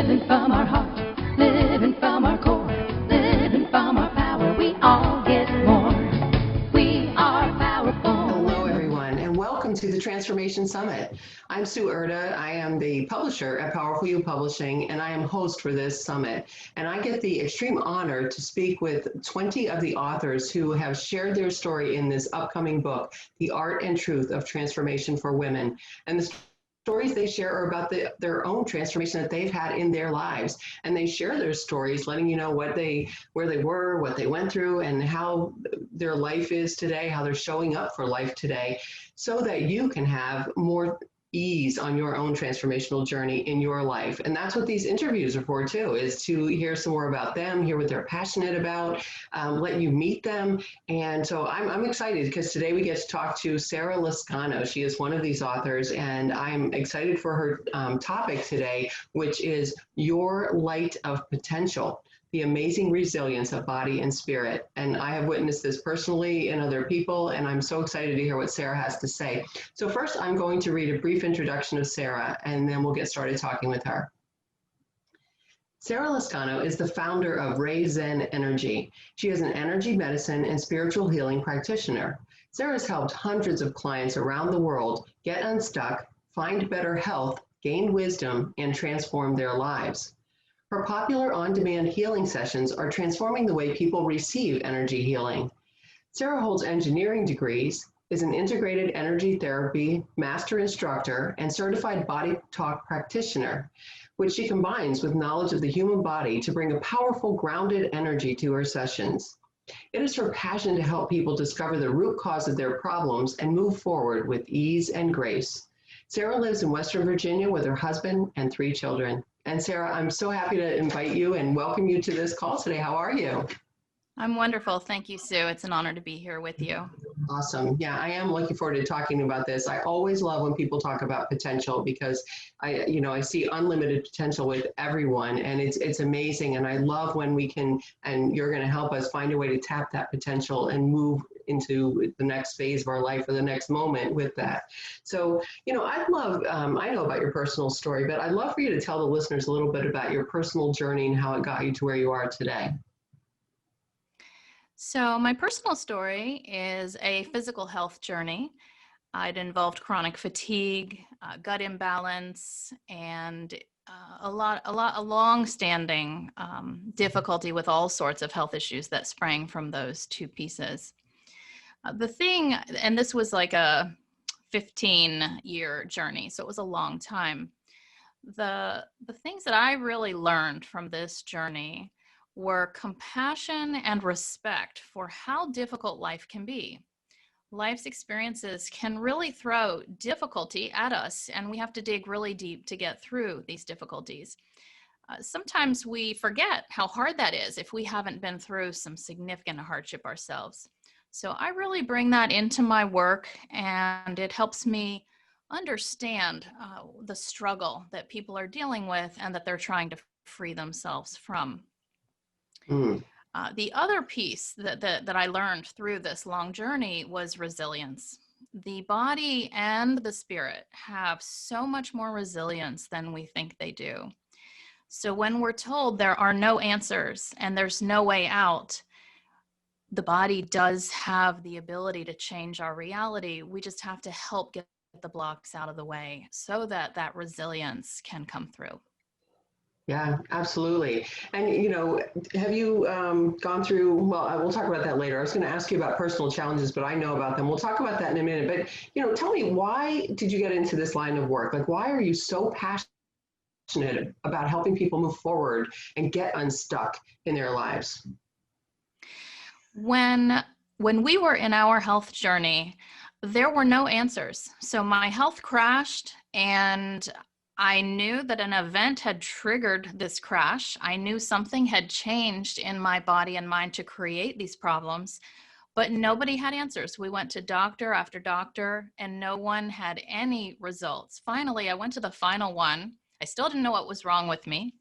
Living from our heart, living from our core, living from our power, we all get more. We are powerful. Hello, everyone, and welcome to the Transformation Summit. I'm Sue Erda. I am the publisher at Powerful You Publishing, and I am host for this summit. And I get the extreme honor to speak with 20 of the authors who have shared their story in this upcoming book, The Art and Truth of Transformation for Women. And the stories they share are about their own transformation that they've had in their lives. And they share their stories, letting you know where they were, what they went through, and how their life is today, how they're showing up for life today, so that you can have more ease on your own transformational journey in your life. And that's what these interviews are for too, is to hear some more about them, hear what they're passionate about, let you meet them. And so I'm excited because today we get to talk to Sarah Lascano. She is one of these authors, and I'm excited for her topic today, which is Your Light of Potential: The Amazing Resilience of Body and Spirit. And I have witnessed this personally in other people, and I'm so excited to hear what Sarah has to say. So first, I'm going to read a brief introduction of Sarah, and then we'll get started talking with her. Sarah Lascano is the founder of Ray Zen Energy. She is an energy medicine and spiritual healing practitioner. Sarah has helped hundreds of clients around the world get unstuck, find better health, gain wisdom, and transform their lives. Her popular on-demand healing sessions are transforming the way people receive energy healing. Sarah holds engineering degrees, is an integrated energy therapy master instructor, and certified body talk practitioner, which she combines with knowledge of the human body to bring a powerful, grounded energy to her sessions. It is her passion to help people discover the root cause of their problems and move forward with ease and grace. Sarah lives in Western Virginia with her husband and 3 children. And Sarah, I'm so happy to invite you and welcome you to this call today. How are you? I'm wonderful. Thank you, Sue. It's an honor to be here with you. Awesome. Yeah, I am looking forward to talking about this. I always love when people talk about potential because I see unlimited potential with everyone, and it's amazing. And I love when we can, and you're going to help us find a way to tap that potential and move into the next phase of our life or the next moment with that. So, I'd love, I know about your personal story, but I'd love for you to tell the listeners a little bit about your personal journey and how it got you to where you are today. So my personal story is a physical health journey. It involved chronic fatigue, gut imbalance, and a long-standing difficulty with all sorts of health issues that sprang from those 2 pieces. The thing, and this was like a 15-year journey, so it was a long time. The things that I really learned from this journey were compassion and respect for how difficult life can be. Life's experiences can really throw difficulty at us, and we have to dig really deep to get through these difficulties. Sometimes we forget how hard that is if we haven't been through some significant hardship ourselves. So I really bring that into my work, and it helps me understand the struggle that people are dealing with and that they're trying to free themselves from. The other piece that I learned through this long journey was resilience. The body and the spirit have so much more resilience than we think they do. So when we're told there are no answers and there's no way out, the body does have the ability to change our reality. We just have to help get the blocks out of the way so that that resilience can come through. Yeah, absolutely. And, have you gone through, well, we'll talk about that later. I was going to ask you about personal challenges, but I know about them. We'll talk about that in a minute. But, tell me, why did you get into this line of work? Like, why are you so passionate about helping people move forward and get unstuck in their lives? When we were in our health journey, there were no answers. So my health crashed, and I knew that an event had triggered this crash. I knew something had changed in my body and mind to create these problems, but nobody had answers. We went to doctor after doctor, and no one had any results. Finally, I went to the final one. I still didn't know what was wrong with me.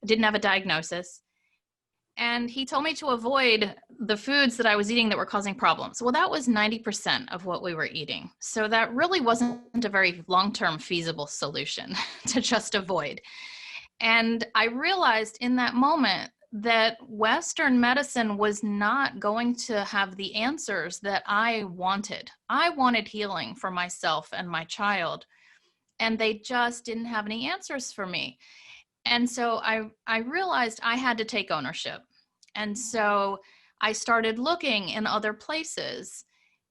I didn't have a diagnosis. And he told me to avoid the foods that I was eating that were causing problems. Well, that was 90% of what we were eating. So that really wasn't a very long-term feasible solution to just avoid. And I realized in that moment that Western medicine was not going to have the answers that I wanted. I wanted healing for myself and my child, and they just didn't have any answers for me. And so I realized I had to take ownership. And so I started looking in other places.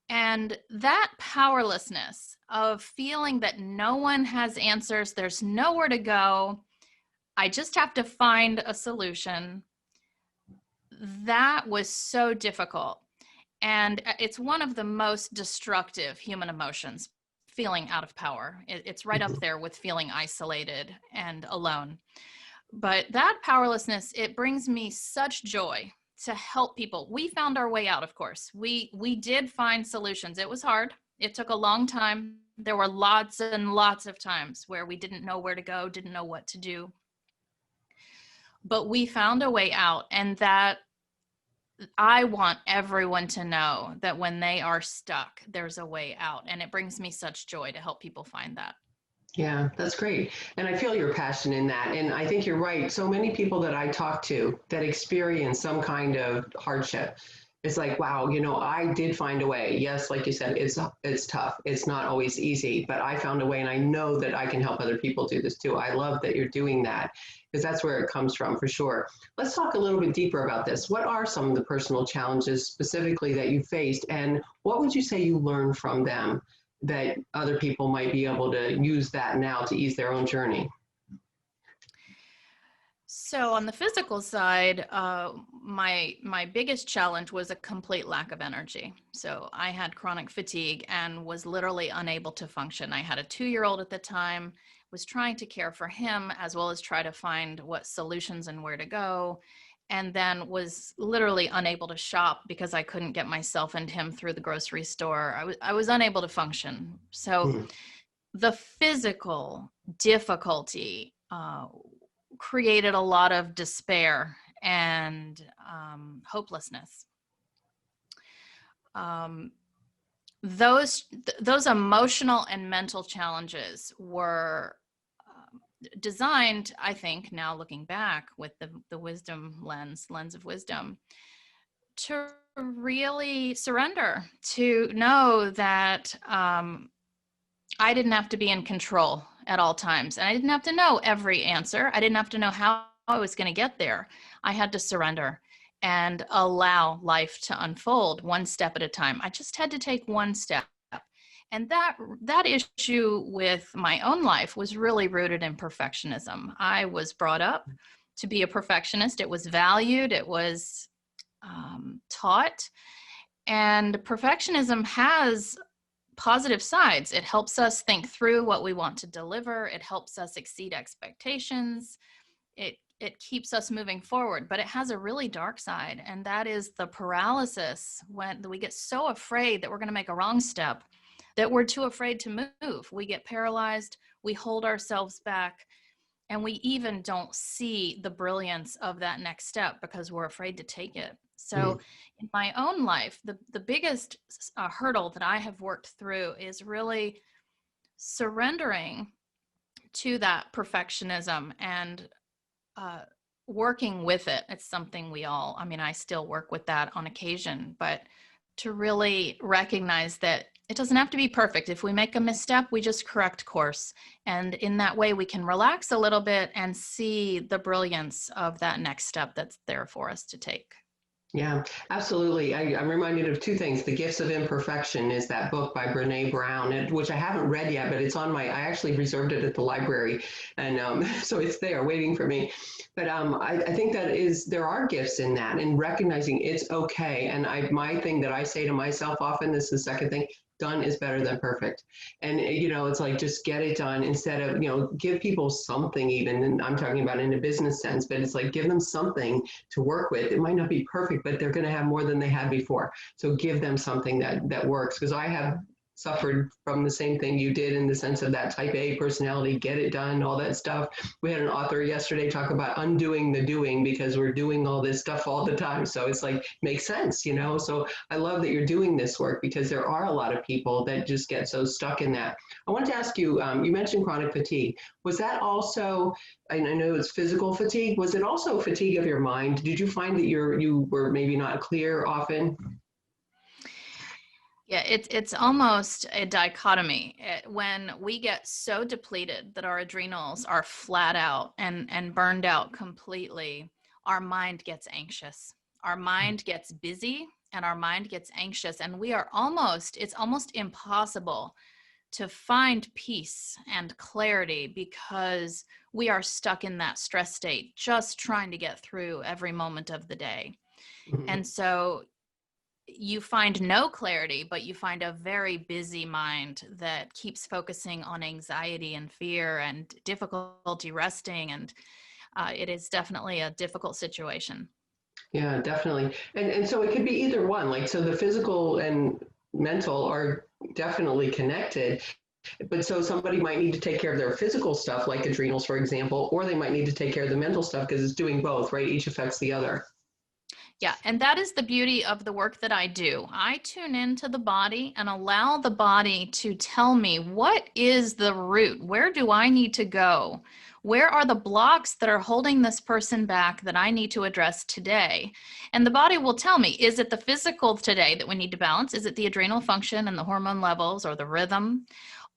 And that powerlessness of feeling that no one has answers, there's nowhere to go, I just have to find a solution, that was so difficult. And it's one of the most destructive human emotions, feeling out of power. It's right up there with feeling isolated and alone. But that powerlessness, it brings me such joy to help people. We found our way out, of course. We did find solutions. It was hard. It took a long time. There were lots and lots of times where we didn't know where to go, didn't know what to do. But we found a way out, and that I want everyone to know that when they are stuck, there's a way out. And it brings me such joy to help people find that. Yeah, that's great. And I feel your passion in that. And I think you're right. So many people that I talk to that experience some kind of hardship, it's like, wow, I did find a way. Yes, like you said, it's tough. It's not always easy, but I found a way, and I know that I can help other people do this too. I love that you're doing that, because that's where it comes from for sure. Let's talk a little bit deeper about this. What are some of the personal challenges specifically that you faced, and what would you say you learned from them that other people might be able to use that now to ease their own journey? So on the physical side, my biggest challenge was a complete lack of energy. So I had chronic fatigue and was literally unable to function. I had a 2-year-old at the time, was trying to care for him as well as try to find what solutions and where to go, and then was literally unable to shop because I couldn't get myself and him through the grocery store. I was unable to function. So the physical difficulty created a lot of despair and hopelessness. Those emotional and mental challenges were designed, I think, now looking back with the wisdom lens of wisdom, to really surrender, to know that I didn't have to be in control at all times. And I didn't have to know every answer. I didn't have to know how I was going to get there. I had to surrender and allow life to unfold one step at a time. I just had to take one step. And that issue with my own life was really rooted in perfectionism. I was brought up to be a perfectionist. It was valued. It was taught. And perfectionism has positive sides. It helps us think through what we want to deliver. It helps us exceed expectations. It keeps us moving forward, but it has a really dark side, and that is the paralysis, when we get so afraid that we're going to make a wrong step that we're too afraid to move. We get paralyzed, we hold ourselves back, and we even don't see the brilliance of that next step because we're afraid to take it. So in my own life, the biggest hurdle that I have worked through is really surrendering to that perfectionism and working with it. It's something I still work with that on occasion, but to really recognize that it doesn't have to be perfect. If we make a misstep, we just correct course. And in that way, we can relax a little bit and see the brilliance of that next step that's there for us to take. Yeah, absolutely. I'm reminded of two things. The Gifts of Imperfection is that book by Brene Brown, which I haven't read yet, but it's on I actually reserved it at the library. And so it's there waiting for me. But I think there are gifts in that, and recognizing it's okay. And my thing that I say to myself often, this is the second thing, done is better than perfect. And, it's like, just get it done instead of, give people something even, and I'm talking about in a business sense, but it's like, give them something to work with. It might not be perfect, but they're going to have more than they had before. So give them something that works. Because I have suffered from the same thing you did in the sense of that type A personality, get it done, all that stuff. We had an author yesterday talk about undoing the doing because we're doing all this stuff all the time. So it's like, makes sense, you know? So I love that you're doing this work because there are a lot of people that just get so stuck in that. I want to ask you, you mentioned chronic fatigue. Was that also, I know it's physical fatigue, was it also fatigue of your mind? Did you find that you were maybe not clear often? Yeah, it's almost a dichotomy. When we get so depleted that our adrenals are flat out and burned out completely, our mind gets anxious. Our mind gets busy and our mind gets anxious, and it's almost impossible to find peace and clarity because we are stuck in that stress state, just trying to get through every moment of the day. Mhm. And so you find no clarity, but you find a very busy mind that keeps focusing on anxiety and fear and difficulty resting. And it is definitely a difficult situation. Yeah, definitely. And so it could be either one. Like, so the physical and mental are definitely connected. But so somebody might need to take care of their physical stuff, like adrenals, for example, or they might need to take care of the mental stuff because it's doing both, right? Each affects the other. Yeah, and that is the beauty of the work that I do. I tune into the body and allow the body to tell me what is the root? Where do I need to go? Where are the blocks that are holding this person back that I need to address today? And the body will tell me, is it the physical today that we need to balance? Is it the adrenal function and the hormone levels or the rhythm?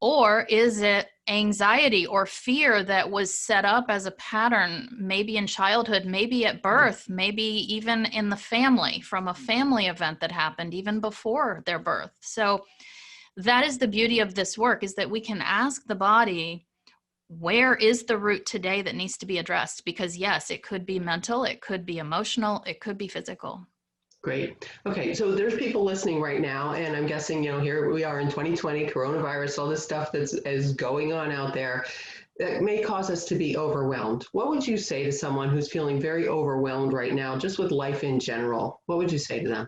Or is it anxiety or fear that was set up as a pattern, maybe in childhood, maybe at birth, maybe even in the family, from a family event that happened even before their birth? So that is the beauty of this work, is that we can ask the body, where is the root today that needs to be addressed? Because yes, it could be mental, it could be emotional, it could be physical. Great. Okay, so there's people listening right now, and I'm guessing, here we are in 2020, coronavirus, all this stuff that's is going on out there that may cause us to be overwhelmed. What would you say to someone who's feeling very overwhelmed right now, just with life in general? What would you say to them?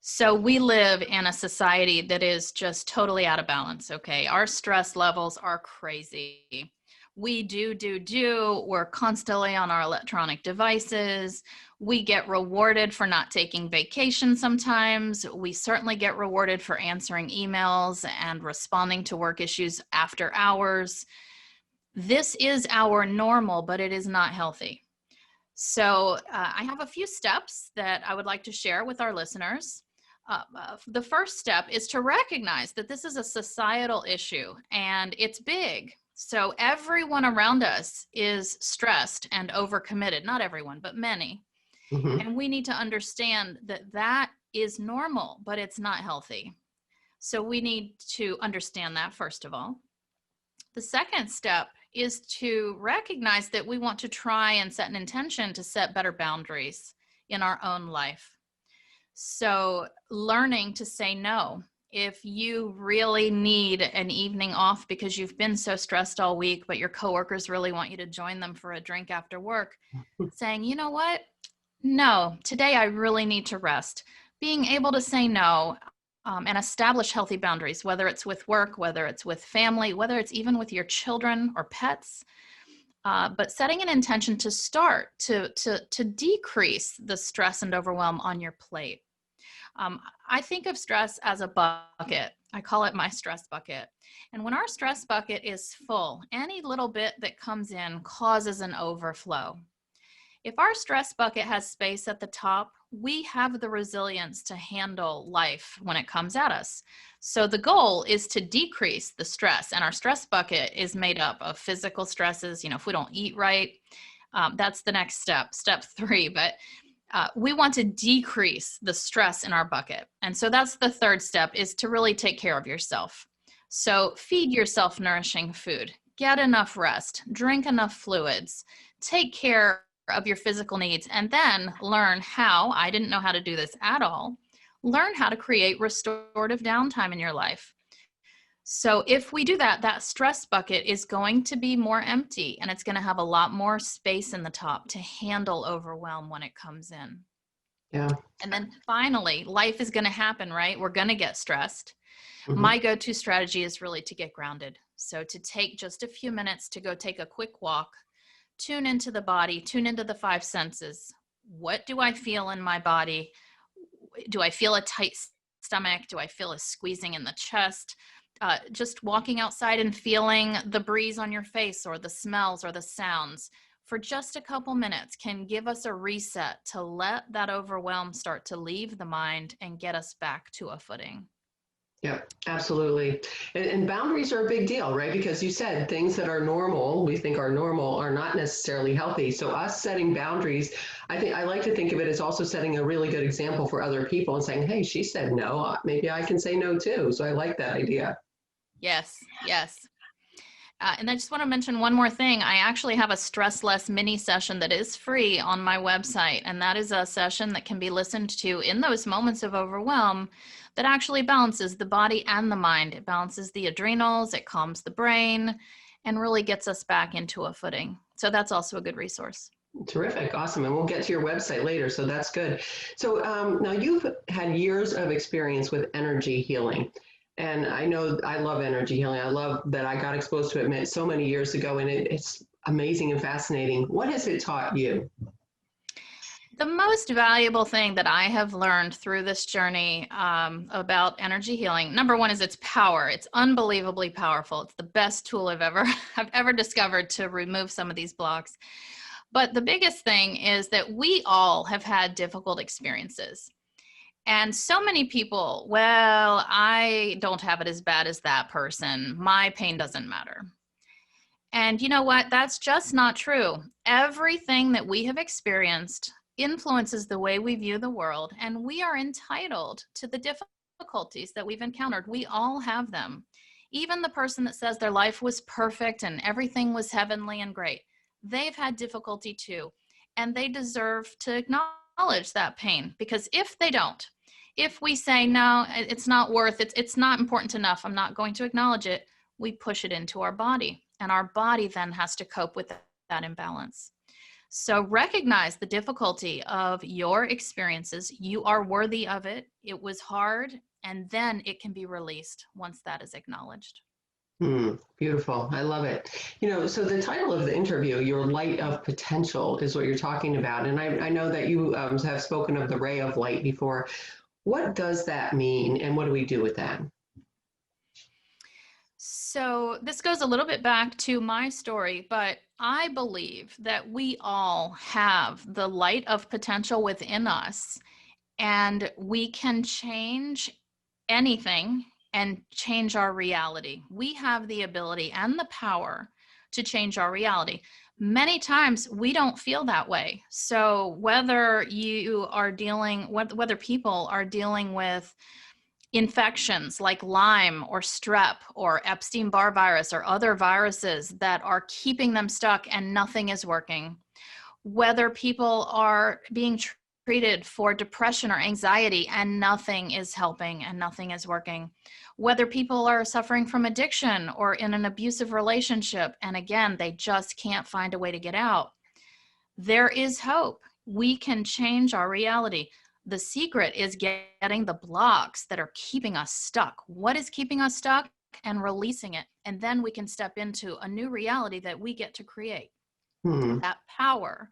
So we live in a society that is just totally out of balance, okay? Our stress levels are crazy. We do. We're constantly on our electronic devices. We get rewarded for not taking vacation sometimes. We certainly get rewarded for answering emails and responding to work issues after hours. This is our normal, but it is not healthy. So I have a few steps that I would like to share with our listeners. The first step is to recognize that this is a societal issue and it's big. So everyone around us is stressed and overcommitted. Not everyone, but many. Mhm. And we need to understand that that is normal, but it's not healthy. So we need to understand that, first of all. The second step is to recognize that we want to try and set an intention to set better boundaries in our own life. So learning to say no. If you really need an evening off because you've been so stressed all week, but your coworkers really want you to join them for a drink after work, saying, you know what? No, today I really need to rest. Being able to say no and establish healthy boundaries, whether it's with work, whether it's with family, whether it's even with your children or pets. But setting an intention to start to decrease the stress and overwhelm on your plate. I think of stress as a bucket. I call it my stress bucket. And when our stress bucket is full, any little bit that comes in causes an overflow. If our stress bucket has space at the top, we have the resilience to handle life when it comes at us. So the goal is to decrease the stress, and our stress bucket is made up of physical stresses. If we don't eat right, that's the next step, step 3. But we want to decrease the stress in our bucket. And so that's the third step, is to really take care of yourself. So feed yourself nourishing food, get enough rest, drink enough fluids, take care of your physical needs, and then learn how, I didn't know how to do this at all, learn how to create restorative downtime in your life. So if we do that, that stress bucket is going to be more empty, and it's going to have a lot more space in the top to handle overwhelm when it comes in. Yeah. And then finally, life is going to happen, right? We're going to get stressed. Hmm. My go-to strategy is really to get grounded. So to take just a few minutes to go take a quick walk, tune into the body, tune into the five senses. What do I feel in my body? Do I feel a tight stomach? Do I feel a squeezing in the chest? Just walking outside and feeling the breeze on your face or the smells or the sounds for just a couple minutes can give us a reset to let that overwhelm start to leave the mind and get us back to a footing. Yeah, absolutely. And boundaries are a big deal, right? Because you said things that are normal, we think are normal, are not necessarily healthy. So us setting boundaries, I like to think of it as also setting a really good example for other people and saying, hey, she said no, maybe I can say no too. So I like that idea. Yes, yes. And I just want to mention one more thing. I actually have a stress less mini session that is free on my website. And that is a session that can be listened to in those moments of overwhelm that actually balances the body and the mind. It balances the adrenals, it calms the brain, and really gets us back into a footing. So that's also a good resource. Terrific. Awesome. And we'll get to your website later. So that's good. So now you've had years of experience with energy healing. And I know I love energy healing. I love that I got exposed to it so many years ago, and it's amazing and fascinating. What has it taught you? The most valuable thing that I have learned through this journey about energy healing, number one, is its power. It's unbelievably powerful. It's the best tool I've ever discovered to remove some of these blocks. But the biggest thing is that we all have had difficult experiences. And so many people, well, I don't have it as bad as that person. My pain doesn't matter. And you know what? That's just not true. Everything that we have experienced influences the way we view the world, and we are entitled to the difficulties that we've encountered. We all have them. Even the person that says their life was perfect and everything was heavenly and great, they've had difficulty too. And they deserve to acknowledge that pain, because if they don't, if we say, no, it's not worth it, it's not important enough, I'm not going to acknowledge it, we push it into our body. And our body then has to cope with that imbalance. So recognize the difficulty of your experiences. You are worthy of it. It was hard, and then it can be released once that is acknowledged. Beautiful. I love it. So the title of the interview, Your Light of Potential, is what you're talking about. And I know that you have spoken of the ray of light before. What does that mean, and what do we do with that? So this goes a little bit back to my story, but I believe that we all have the light of potential within us, and we can change anything and change our reality. We have the ability and the power to change our reality. Many times we don't feel that way. So whether people are dealing with infections like Lyme or strep or Epstein-Barr virus or other viruses that are keeping them stuck and nothing is working, whether people are being treated for depression or anxiety and nothing is helping and nothing is working, whether people are suffering from addiction or in an abusive relationship and again they just can't find a way to get out, there is hope. We can change our reality. The secret is getting the blocks that are keeping us stuck. What is keeping us stuck? And releasing it. And then we can step into a new reality that we get to create. That power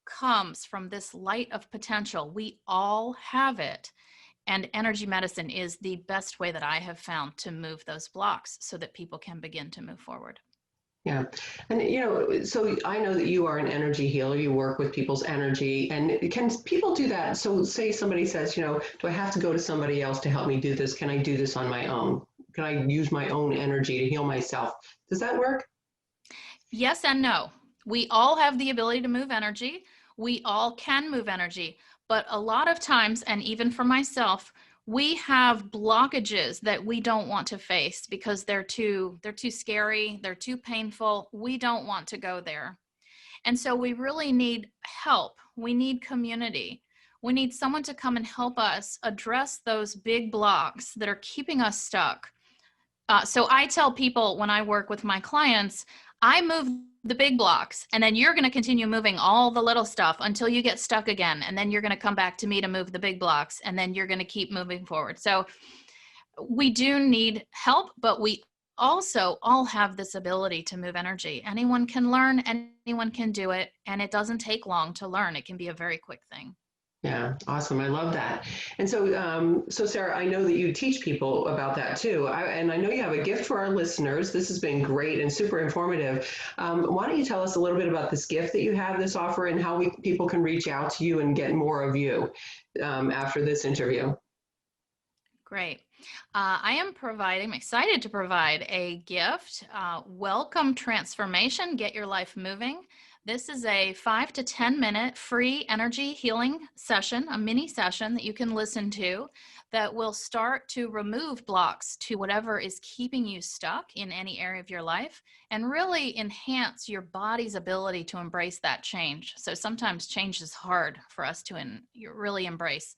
comes from this light of potential. We all have it. And energy medicine is the best way that I have found to move those blocks so that people can begin to move forward. Yeah. And, so I know that you are an energy healer. You work with people's energy. And can people do that? So say somebody says, do I have to go to somebody else to help me do this? Can I do this on my own? Can I use my own energy to heal myself? Does that work? Yes and no. We all have the ability to move energy. We all can move energy. But a lot of times, and even for myself, we have blockages that we don't want to face because they're too scary, they're too painful. We don't want to go there. And so we really need help. We need community. We need someone to come and help us address those big blocks that are keeping us stuck. So I tell people when I work with my clients, I move the big blocks, and then you're going to continue moving all the little stuff until you get stuck again, and then you're going to come back to me to move the big blocks, and then you're going to keep moving forward. So we do need help, but we also all have this ability to move energy. Anyone can learn, anyone can do it, and it doesn't take long to learn. It can be a very quick thing. Yeah, awesome. I love that. And so Sarah, I know that you teach people about that too. And I know you have a gift for our listeners. This has been great and super informative. Why don't you tell us a little bit about this gift that you have, this offer, and how people can reach out to you and get more of you after this interview? Great. I'm excited to provide a gift, Welcome Transformation, Get Your Life Moving. This is a 5 to 10 minute free energy healing session, a mini session that you can listen to that will start to remove blocks to whatever is keeping you stuck in any area of your life and really enhance your body's ability to embrace that change. So sometimes change is hard for us to really embrace.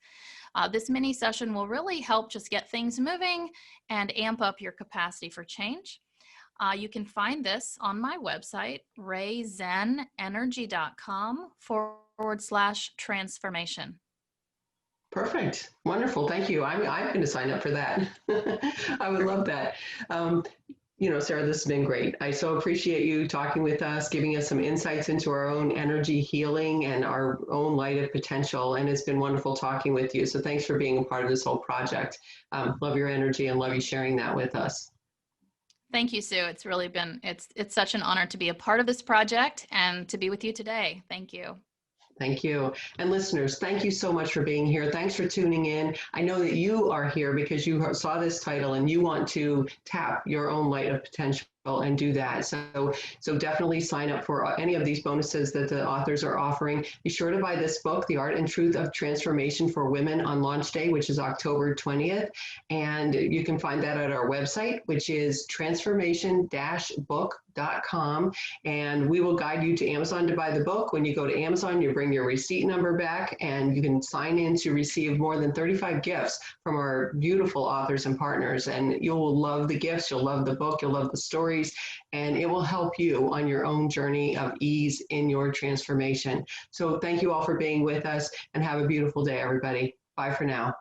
This mini session will really help just get things moving and amp up your capacity for change. You can find this on my website, rayzenenergy.com/transformation. Perfect. Wonderful. Thank you. I'm going to sign up for that. I would love that. Sarah, this has been great. I so appreciate you talking with us, giving us some insights into our own energy healing and our own light of potential. And it's been wonderful talking with you. So thanks for being a part of this whole project. Love your energy and love you sharing that with us. Thank you, Sue. It's really been, it's such an honor to be a part of this project and to be with you today. Thank you. Thank you. And listeners, thank you so much for being here. Thanks for tuning in. I know that you are here because you saw this title and you want to tap your own light of potential and do that. So definitely sign up for any of these bonuses that the authors are offering. Be sure to buy this book, The Art and Truth of Transformation for Women, on launch day, which is October 20th. And you can find that at our website, which is transformation-book.com. And we will guide you to Amazon to buy the book. When you go to Amazon, you bring your receipt number back and you can sign in to receive more than 35 gifts from our beautiful authors and partners. And you'll love the gifts, you'll love the book, you'll love the stories, and it will help you on your own journey of ease in your transformation. So thank you all for being with us and have a beautiful day, everybody. Bye for now.